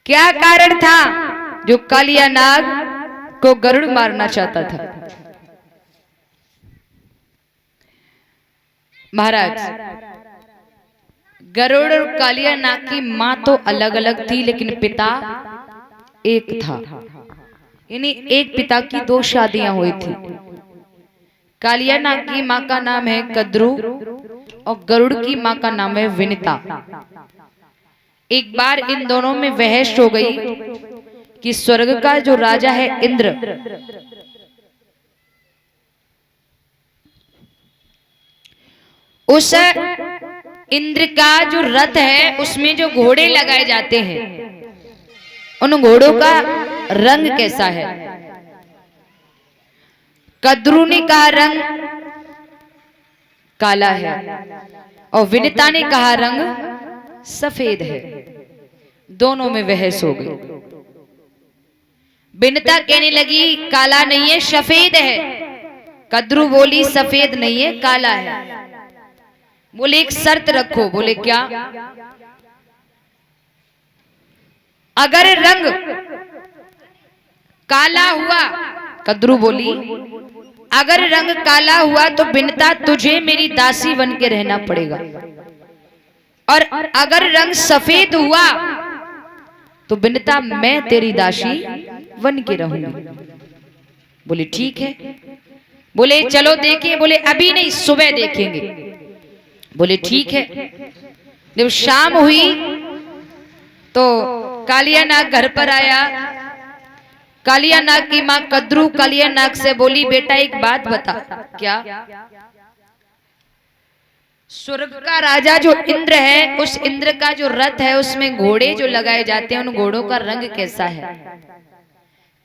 क्या कारण था जो कालिया नाग को गरुड़ मारना चाहता था? महाराज, गरुड़ और कालिया नाग की मां तो अलग अलग थी, लेकिन पिता एक था। यानी एक पिता की दो शादियां हुई थी। कालिया नाग की मां का नाम है कद्रू और गरुड़ की मां का नाम है विनिता। एक बार इन दोनों में बहस हो गई कि स्वर्ग का जो राजा है इंद्र, उस इंद्र का जो रथ है उसमें जो घोड़े लगाए जाते हैं, उन घोड़ों का रंग कैसा है? कद्रू ने कहा रंग काला है और विनिता ने कहा रंग सफेद है। दोनों में बहस हो गई। विनिता कहने लगी काला नहीं है सफेद है। कद्रू बोली सफेद नहीं है काला है। बोले एक शर्त रखो। बोले क्या? अगर रंग काला हुआ, कद्रू बोली अगर रंग काला हुआ तो विनिता तुझे मेरी दासी बन के रहना पड़ेगा, और अगर रंग सफेद हुआ तो विनिता मैं तेरी दासी बन के रहूंगी। बोले ठीक है। बोले चलो देखें। बोले अभी नहीं, सुबह देखेंगे। बोले ठीक है। जब शाम हुई तो कालिया नाग घर पर आया। कालिया नाग की मां कद्रू कालिया नाग से बोली बेटा एक बात बता। क्या? स्वर्ग का राजा जो इंद्र है, उस इंद्र का जो रथ है उसमें घोड़े जो लगाए जाते हैं, उन घोड़ों का रंग कैसा है?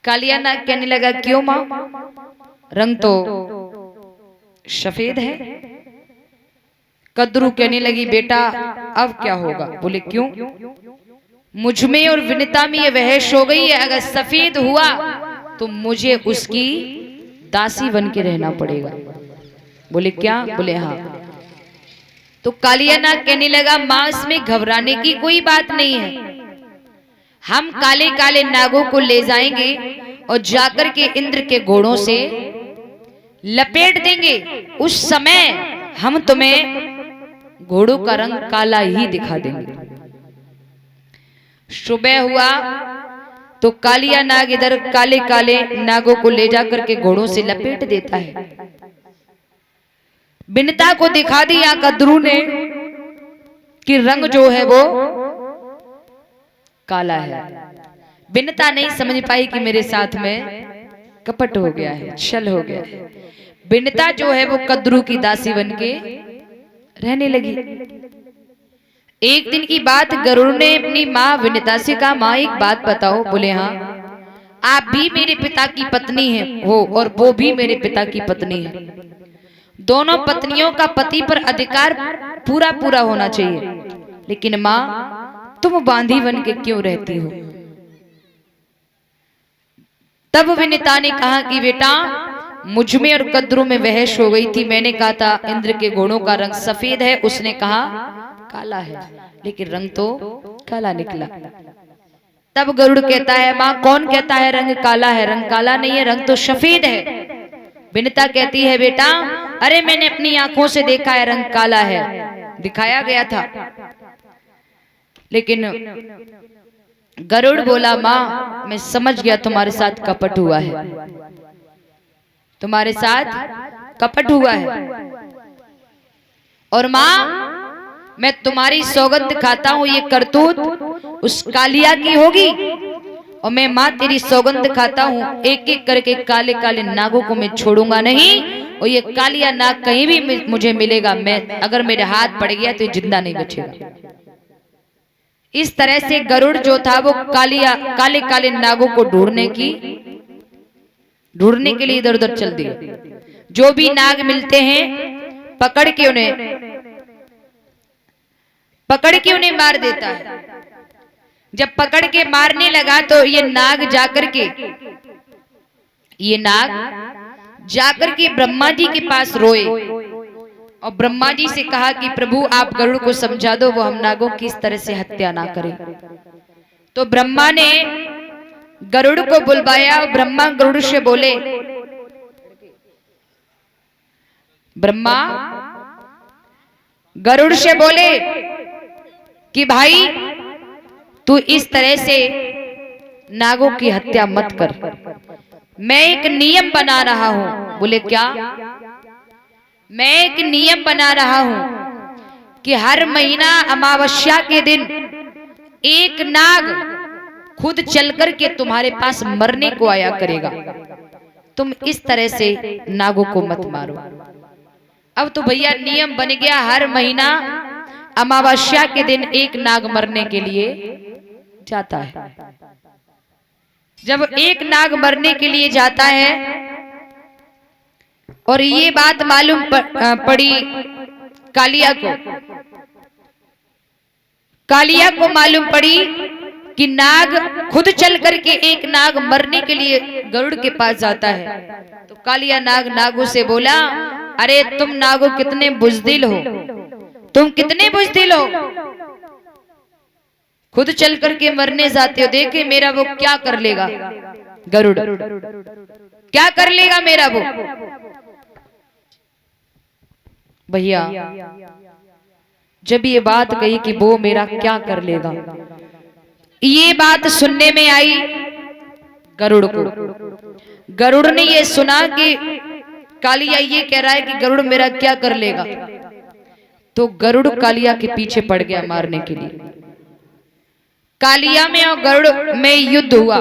कालिया नाग कहने लगा क्यों मां? रंग तो सफेद है। कद्रू कहने लगी बेटा अब क्या होगा? बोले क्यों? मुझमें और विनिता में ये बहस हो गई है, अगर सफेद हुआ तो मुझे उसकी दासी बन के रहना पड़ेगा। बोले क्या? बोले हाँ। तो कालिया नाग कहने लगा मां इसमें घबराने की कोई बात नहीं है। हम काले काले नागों को ले जाएंगे और जाकर के इंद्र के घोड़ों से लपेट देंगे। उस समय हम तुम्हें घोड़ों का रंग काला ही दिखा देंगे। सुबह हुआ तो कालिया नाग इधर काले काले नागों को ले जाकर के घोड़ों से लपेट देता है। विनिता को दिखा दिया कद्रू ने कि रंग जो है वो काला है। विनिता नहीं समझ पाई कि मेरे साथ में कपट हो गया है, छल हो गया है। विनिता जो है वो कद्रू की दासी बनके रहने लगी। एक दिन की बात, गरुड़ ने अपनी माँ विनिता से कहा माँ एक बात बताओ। बोले हाँ। आप भी मेरे पिता की पत्नी है हो और वो भी मेरे पिता की पत्नी है। दोनों पत्नियों का पति पर अधिकार पूरा पूरा होना चाहिए, लेकिन माँ तुम बांधी बन के क्यों रहती हो? तब विनिता ने कहा कि बेटा मुझमें और कद्रू में बहस हो गई थी। मैंने कहा था इंद्र के घोड़ों का रंग सफेद है, उसने कहा काला है, लेकिन रंग तो काला निकला। तब गरुड़ कहता है माँ कौन कहता है रंग काला है? रंग काला नहीं है, रंग तो सफेद है। विनिता कहती है बेटा अरे मैंने अपनी आंखों से देखा है रंग काला है, दिखाया गया था। लेकिन गरुड़ बोला माँ मैं समझ गया तुम्हारे साथ कपट हुआ है, तुम्हारे साथ कपट हुआ है। और माँ मैं तुम्हारी सौगंध खाता हूं ये करतूत उस कालिया की होगी, और मैं माँ तेरी सौगंध खाता हूं एक एक करके काले काले नागों को मैं छोड़ूंगा नहीं, और ये कालिया नाग कहीं भी मुझे मिलेगा, मैं अगर मेरे हाथ पड़ गया तो ये जिंदा नहीं बचेगा। इस तरह से गरुड़ जो था वो काले काले नागों को ढूंढने के लिए इधर उधर चल दिया। जो भी नाग मिलते हैं पकड़ के उन्हें मार देता है। जब पकड़ के मारने लगा तो ये नाग जाकर के ब्रह्मा जी के पास रोए और ब्रह्मा जी से कहा कि प्रभु आप गरुड़ को समझा दो वो हम नागों की इस तरह से हत्या ना करें। तो ब्रह्मा ने गरुड़ को बुलवाया और ब्रह्मा गरुड़ से बोले, ब्रह्मा गरुड़ से बोले कि भाई तू इस तरह से नागों की हत्या मत कर, मैं एक नियम बना रहा हूं। बोले क्या? मैं एक नियम बना रहा हूं कि हर महीना अमावस्या के दिन एक नाग खुद चलकर के तुम्हारे पास मरने को आया करेगा, तुम इस तरह से नागों को मत मारो। अब तो भैया नियम बन गया, हर महीना अमावस्या के दिन एक नाग मरने के लिए जाता है। जब एक नाग मरने के लिए जाता है और ये बात मालूम पड़ी कालिया को, कालिया को मालूम पड़ी कि नाग खुद चल करके एक नाग मरने के लिए गरुड़ के पास जाता है। तो कालिया नागों से बोला, अरे तुम नागों कितने बुज़दिल हो, तुम कितने बुज़दिल हो, खुद चल करके मरने जाते हो। देखे मेरा वो क्या कर लेगा, गरुड़ क्या कर लेगा मेरा वो। भैया जब ये बात कही कि वो मेरा क्या कर लेगा, ये बात सुनने में आई गरुड़ को। गरुड़ ने ये सुना कि कालिया ये कह रहा है कि गरुड़ मेरा क्या कर लेगा, तो गरुड़ कालिया के पीछे पड़ गया मारने के लिए। कालिया में और गरुड़ में युद्ध हुआ।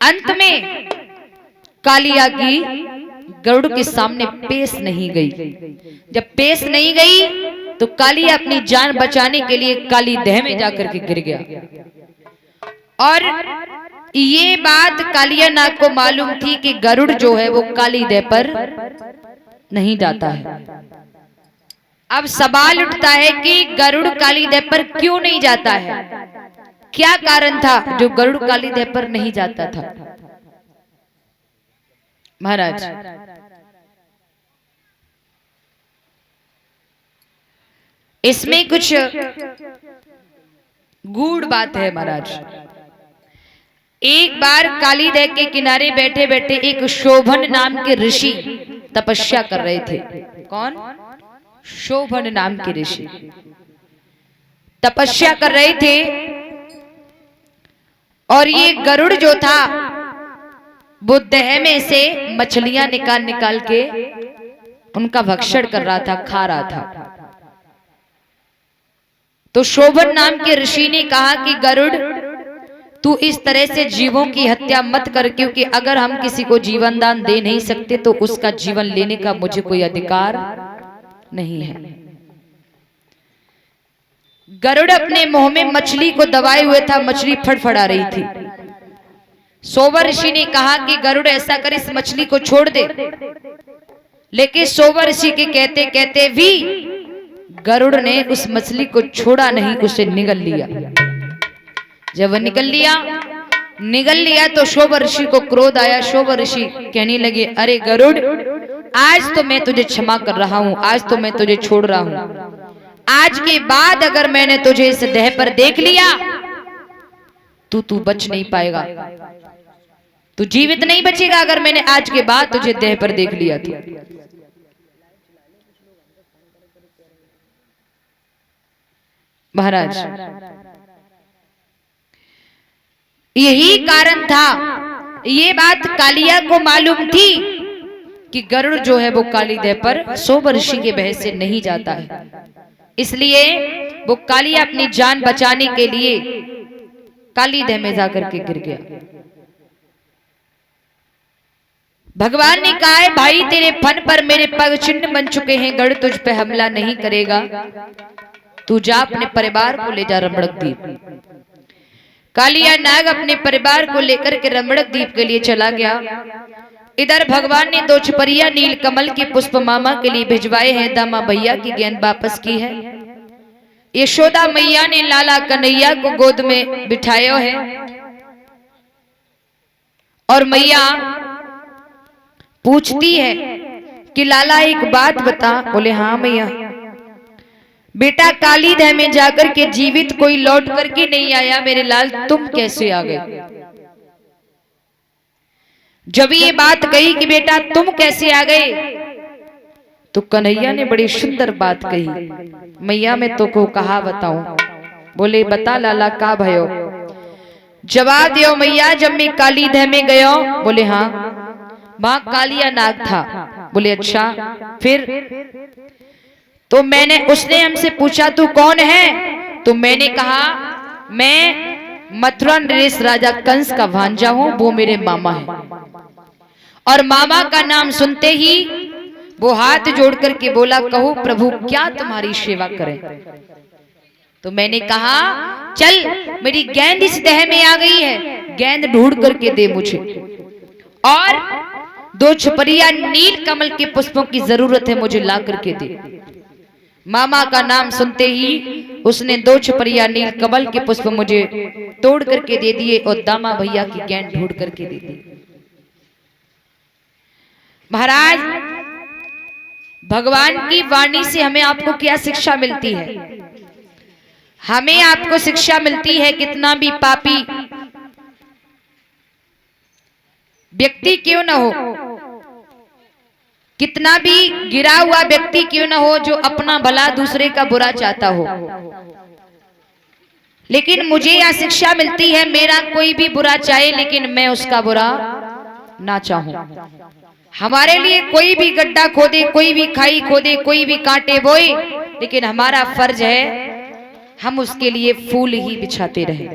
अंत में कालिया की गरुड़ के सामने पेश नहीं गई। जब पेश नहीं गई तो कालिया अपनी जान बचाने के लिए काली दह में जाकर के गिर गया। और ये बात कालिया नाग को मालूम थी कि गरुड़ जो है वो काली दह पर नहीं जाता है। अब सवाल उठता है कि गरुड़ काली दह पर क्यों नहीं जाता है, क्या कारण था जो गरुड़ काली दह पर नहीं जाता था? महाराज इसमें कुछ गूढ़ बात है महाराज। एक बार काली दह के किनारे बैठे बैठे एक शोभन नाम के ऋषि तपस्या कर रहे थे। कौन? शोभन नाम के ऋषि तपस्या कर रहे थे। और ये गरुड़ जो था वो दह में से मछलियां निकाल निकाल के उनका भक्षण कर रहा था, खा रहा था। तो शोभन नाम के ऋषि ने कहा कि गरुड़ तू इस तरह से जीवों की हत्या मत कर, क्योंकि अगर हम किसी को जीवन दान दे नहीं सकते तो उसका जीवन लेने का मुझे कोई अधिकार नहीं है। गरुड़ अपने मुंह में मछली को दबाए हुए था, मछली फड़फड़ा रही थी। सोबर ऋषि ने कहा कि गरुड़ ऐसा कर, इस मछली को छोड़ दे। लेकिन सोबर ऋषि के कहते कहते भी गरुड़ ने उस मछली को छोड़ा नहीं, उसे निगल लिया। जब वह निगल लिया तो शोबर ऋषि को क्रोध आया। शोबर ऋषि कहने लगे, अरे गरुड़ आज तो मैं तुझे क्षमा कर रहा हूं, आज तो मैं तुझे छोड़ रहा हूं। आज के बाद अगर मैंने तुझे इस देह पर देख लिया तो तू बच नहीं पाएगा, तू जीवित नहीं बचेगा अगर मैंने आज के बाद तुझे देह पर देख लिया तो। महाराज यही कारण था, ये बात कालिया को मालूम थी कि गरुड़ जो है वो काली दह पर सोबर ऋषि के भय से नहीं जाता है। इसलिए वो कालिया अपनी जान बचाने के लिए काली दह में जाकर के गिर गया। भगवान ने कहा है, भाई तेरे फन पर मेरे पग चिन्ह बन चुके हैं, गरुड़ तुझ पे हमला नहीं करेगा, तू जा अपने परिवार को ले जा रमणक द्वीप। कालिया नाग अपने परिवार को लेकर के रमणक द्वीप के लिए चला गया। इधर भगवान ने 2 छपरिया नील कमल के पुष्प मामा के लिए भिजवाए हैं, दामा भैया की गेंद वापस की है। यशोदा मैया ने लाला कन्हैया को गोद में बिठाया है। और मैया पूछती है कि लाला एक बात बता। बोले हाँ मैया। बेटा काली दह में जाकर के जीवित कोई लौट करके नहीं आया, मेरे लाल तुम कैसे आ गए? जब ये बात कही कि बेटा तुम कैसे आ गए, तो कन्हैया ने बड़ी सुंदर बात कही, मैया मैं तो को कहा बताऊं। बोले बता लाला का भयो? जवाब दियो मैया जब मैं काली दह में गया। बोले हाँ, वहां कालिया नाग था। बोले अच्छा फिर? तो उसने हमसे पूछा तू कौन है? तो मैंने कहा मैं मथुरा नरेश राजा कंस का भांजा हूं, वो मेरे मामा है। और मामा का नाम सुनते ही वो हाथ जोड़ करके बोला कहो प्रभु क्या तुम्हारी सेवा करें? तो मैंने कहा चल मेरी गेंद इस दह में आ गई है, गेंद ढूंढ करके दे मुझे, और 2 छपरिया नील कमल के पुष्पों की जरूरत है, मुझे ला करके दे। मामा का नाम सुनते ही उसने 2 छपरिया नील कमल के पुष्प मुझे तोड़ करके दे दिए और दामा भैया की गेंद ढूंढ करके दे दी। महाराज भगवान की वाणी से हमें आपको क्या शिक्षा मिलती है? हमें आपको शिक्षा मिलती है कितना भी पापी व्यक्ति क्यों न हो, कितना भी गिरा हुआ व्यक्ति क्यों न हो, जो अपना भला दूसरे का बुरा चाहता हो, लेकिन मुझे यह शिक्षा मिलती है मेरा कोई भी बुरा चाहे लेकिन मैं उसका बुरा ना चाहूं। हमारे लिए कोई भी गड्ढा खोदे, कोई भी खाई खोदे, कोई भी कांटे बोए, लेकिन हमारा फर्ज है हम उसके लिए फूल ही बिछाते रहे।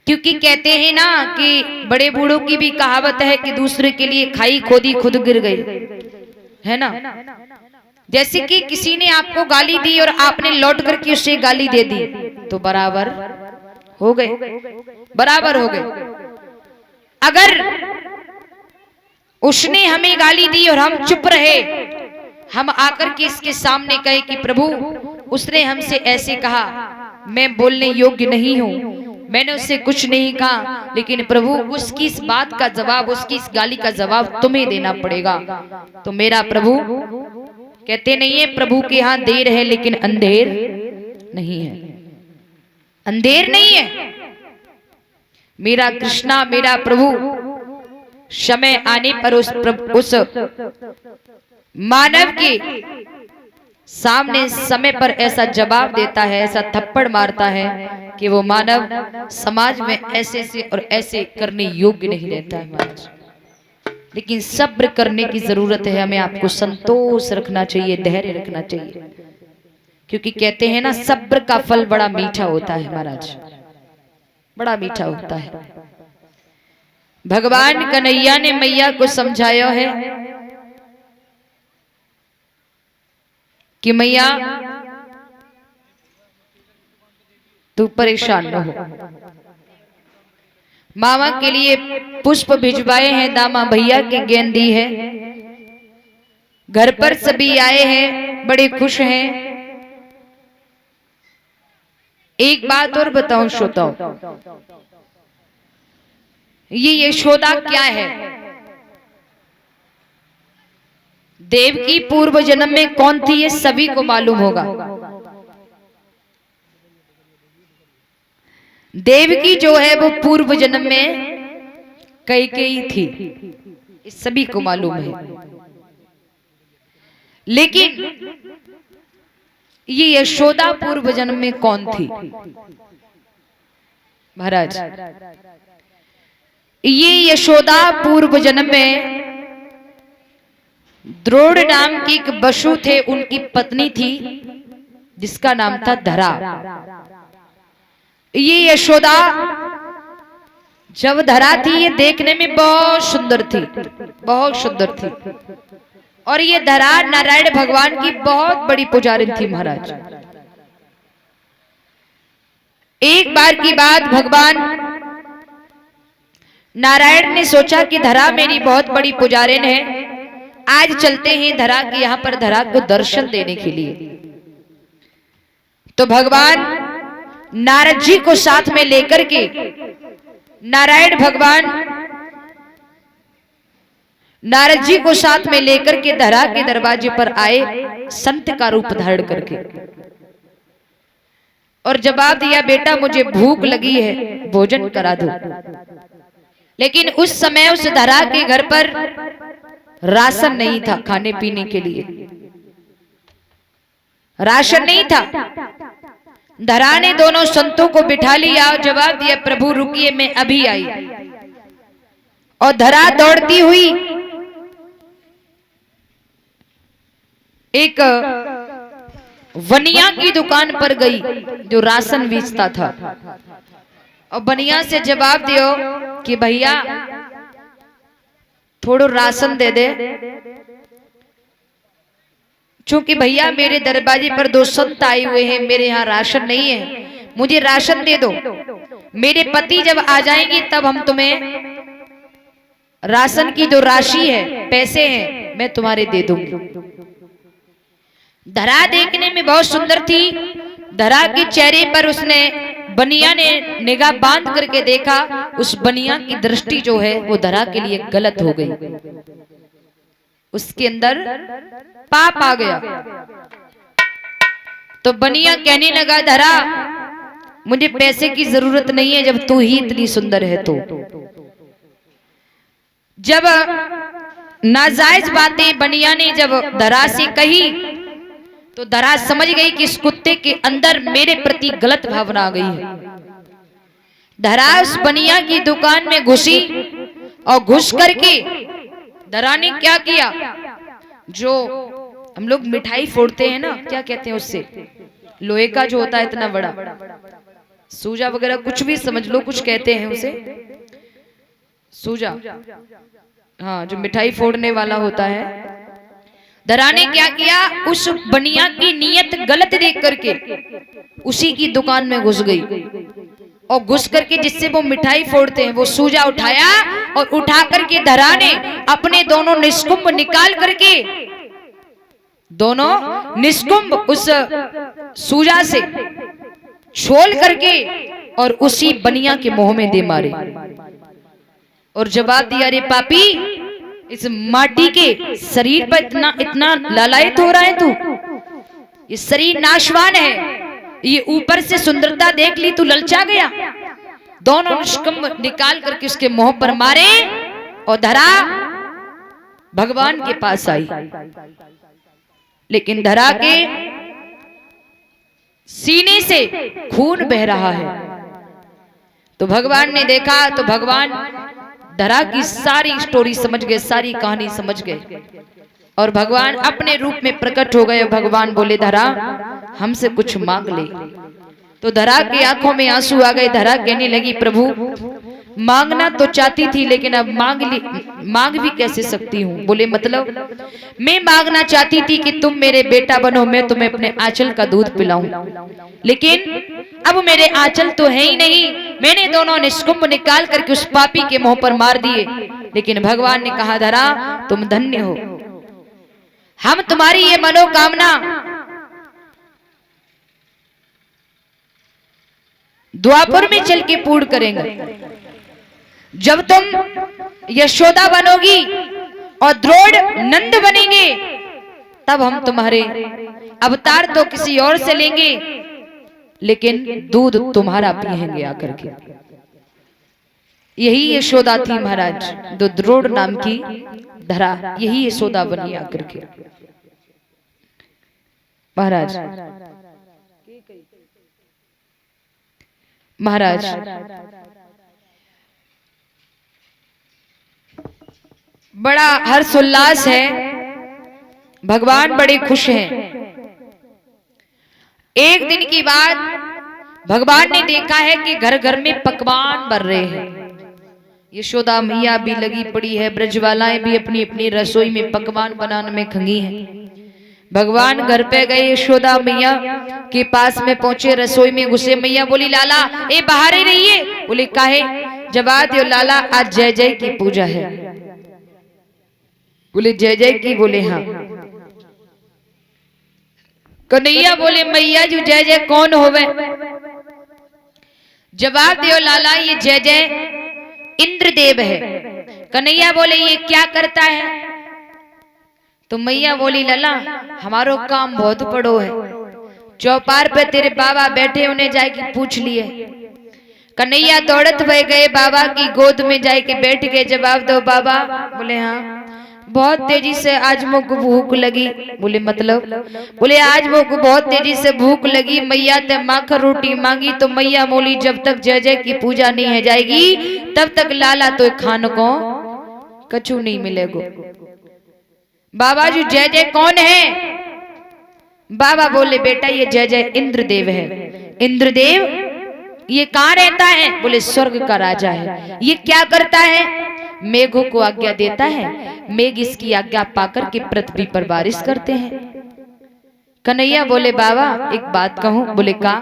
क्योंकि कहते हैं ना कि बड़े बूढ़ों की भी कहावत है कि दूसरे के लिए खाई खोदी खुद गिर गई, है ना। जैसे कि किसी ने आपको गाली दी और आपने लौट करके उससे गाली दे दी तो बराबर हो गए, बराबर हो गए। अगर उसने हमें गाली दी और हम चुप रहे, हम आकर के इसके सामने कहे कि प्रभु उसने हमसे ऐसे कहा, मैं बोलने योग्य नहीं हूं, मैंने उससे कुछ नहीं कहा, लेकिन प्रभु उसकी इस बात का जवाब, उसकी इस गाली का जवाब तुम्हें देना पड़ेगा। तो मेरा प्रभु कहते नहीं है प्रभु के यहाँ देर है लेकिन अंधेर नहीं है, अंधेर नहीं है। मेरा कृष्णा मेरा प्रभु समय आने पर उस मानव के सामने समय पर ऐसा जवाब देता है, ऐसा थप्पड़ मारता है कि वो मानव समाज में ऐसे से और ऐसे करने योग्य नहीं रहता है महाराज। लेकिन सब्र करने की जरूरत है, हमें आपको संतोष रखना चाहिए, धैर्य रखना चाहिए, क्योंकि कहते हैं ना सब्र का फल बड़ा मीठा होता है महाराज, बड़ा मीठा होता है। भगवान कन्हैया ने मैया को समझाया है कि मैया तू परेशान न हो, मामा के लिए पुष्प भिजवाए हैं, दामा भैया की गेंद दी है, घर पर सभी आए हैं, बड़े खुश हैं। एक बात और बताऊं श्रोताओं, ये यशोदा क्या है? देव की पूर्व जन्म में कौन थी ये सभी को मालूम होगा। देव की जो है वो पूर्व जन्म में कैकेयी थी, इस सभी को मालूम है। लेकिन ये यशोदा पूर्व जन्म में कौन थी महाराज? ये यशोदा पूर्व जन्म में द्रोण नाम की एक बसु थे, उनकी पत्नी थी जिसका नाम था धरा। ये यशोदा जब धरा थी ये देखने में बहुत सुंदर थी, बहुत सुंदर थी, और ये धरा नारायण भगवान की बहुत बड़ी पुजारी थी महाराज। एक बार की बात, भगवान नारायण ने सोचा कि धरा मेरी बहुत बड़ी पुजारिन है, आज चलते हैं धरा के यहाँ पर धरा को दर्शन देने के लिए। तो भगवान नारद जी को साथ में लेकर के नारायण भगवान नारद जी को साथ में लेकर के धरा के दरवाजे पर आए, संत का रूप धारण करके। और जवाब दिया, बेटा मुझे भूख लगी है, भोजन करा दो। लेकिन उस समय उस धरा के घर पर राशन नहीं था, खाने पीने के लिए राशन नहीं था। धरा ने दोनों संतों को बिठा लिया और जवाब दिया, प्रभु रुकिए, मैं अभी आई। और धरा दौड़ती हुई एक बनिया की दुकान पर गई जो राशन बेचता था, और बनिया से जवाब दियो कि भैया थोड़ा राशन दे दे, चूंकि भैया मेरे दरवाजे पर 2 संत आए हुए हैं, मेरे यहाँ राशन नहीं है, मुझे राशन दे दो। मेरे पति जब आ जाएंगे तब हम तुम्हें राशन की जो राशि है, पैसे हैं, मैं तुम्हारे दे दूंगी। धरा देखने में बहुत सुंदर थी। धरा के चेहरे पर उसने बनिया ने निगाह बांध करके देखा, उस बनिया की दृष्टि जो है वो धरा के लिए गलत हो गई, उसके अंदर पाप आ गया। तो बनिया कहने लगा, धरा मुझे पैसे की जरूरत नहीं है जब तू ही इतनी सुंदर है तो। जब नाजायज बातें बनिया ने जब धरा से कही तो धरा समझ गई कि इस कुत्ते के अंदर मेरे प्रति गलत भावना आ गई है। धरा उस बनिया की दुकान में घुसी और घुस करके धरा ने क्या किया, जो हम लोग मिठाई फोड़ते हैं ना, क्या कहते हैं उससे, लोहे का जो होता है इतना बड़ा, सूजा वगैरह कुछ भी समझ लो, कुछ कहते हैं उसे, सूजा, हाँ, जो मिठाई फोड़ने वाला होता है। धरा ने क्या किया, उस बनिया की नीयत गलत देख करके उसी की दुकान में घुस गई, और घुस करके जिससे वो मिठाई फोड़ते हैं वो सूजा उठाया, और उठा करके धरा ने अपने दोनों निष्कुंभ निकाल करके, दोनों निष्कुंभ उस सूजा से छोल करके और उसी बनिया के मुंह में दे मारे, और जवाब दिया, रे पापी, इस माटी के शरीर पर इतना लालायित हो रहा है तू, ये शरीर नाशवान है, ये ऊपर से सुंदरता देख ली तू ललचा गया। दोनों निष्कुंभ निकाल करके उसके मुंह पर मारे, और धरा भगवान के पास आई। लेकिन धरा के सीने से खून बह रहा है, तो भगवान ने देखा, तो भगवान धरा की सारी स्टोरी समझ गए, सारी कहानी समझ गए, और भगवान अपने रूप में प्रकट हो गए। भगवान बोले, धरा हमसे कुछ मांग ले। तो धरा की आंखों में आंसू आ गए। धरा कहने लगी, प्रभु मांगना तो चाहती थी, लेकिन अब मांग भी कैसे सकती हूँ। बोले, मतलब मैं मांगना चाहती थी कि तुम मेरे बेटा बनो, मैं तुम्हें अपने आंचल का दूध पिलाऊं, लेकिन अब मेरे आंचल तो है ही नहीं। मैंने दोनों निष्कुंभ निकाल करके उस पापी के मुंह पर मार दिए। लेकिन भगवान ने कहा, धरा तुम धन्य हो, हम तुम्हारी ये मनोकामना द्वापर में चल के पूर्ण करेंगे। जब तुम यशोदा बनोगी और द्रोण नंद बनेंगे, तब हम तुम्हारे अवतार तो किसी और से लेंगे, लेकिन दूध तुम्हारा पिएंगे आकर के। यही यशोदा थी महाराज, जो द्रोण नाम की धरा, यही यशोदा बनी आकर के महाराज। महाराज बड़ा हर्षोल्लास है, भगवान बड़े खुश हैं। एक दिन की बात, भगवान ने देखा है कि घर घर में पकवान बन रहे हैं। यशोदा मैया भी लगी पड़ी है, ब्रजवालाएं भी अपनी अपनी रसोई में पकवान बनाने में खंगी हैं। भगवान घर पे गए, यशोदा मैया के पास में पहुंचे, रसोई में घुसे। मैया बोली, लाला ए बाहर ही रहिए। बोले, काहे? जवाब दियो, लाला आज जय जय की पूजा है। बोले, जय जय की? बोले, हाँ। कन्हैया बोले, मैया जी जय जय कौन होवे? जवाब दियो, लाला ये जय जय इंद्रदेव है। कन्हैया बोले, ये क्या करता है? तो मैया बोली, लाला हमारो काम बहुत बड़ो है, चौपार पे तेरे बाबा बैठे, उन्हें जाके पूछ लिए। कन्हैया दौड़त भय गए बाबा की गोद में जाके बैठ गए। जवाब दो बाबा। बोले हाँ। बहुत तेजी से आज मुझको भूख लगी। बोले मतलब? बोले आज मुझको बहुत तेजी से भूख लगी, मैया ते माखन रोटी मांगी तो मैया बोली जब तक जय जय की पूजा नहीं है जाएगी तब तक लाला तो खान को कछु नहीं मिलेगो। बाबा जी जय जय कौन है? बाबा बोले बेटा ये जय जय इंद्रदेव है। इंद्रदेव ये कहाँ रहता है? बोले स्वर्ग का राजा है। ये क्या करता है? मेघों को आज्ञा देता है, मेघ इसकी आज्ञा पाकर के पृथ्वी पर बारिश करते हैं। कन्हैया बोले बाबा एक बात कहूं? बोले का?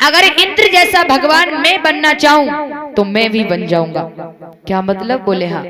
अगर इंद्र जैसा भगवान मैं बनना चाहूं तो मैं भी बन जाऊंगा। क्या मतलब? बोले हाँ।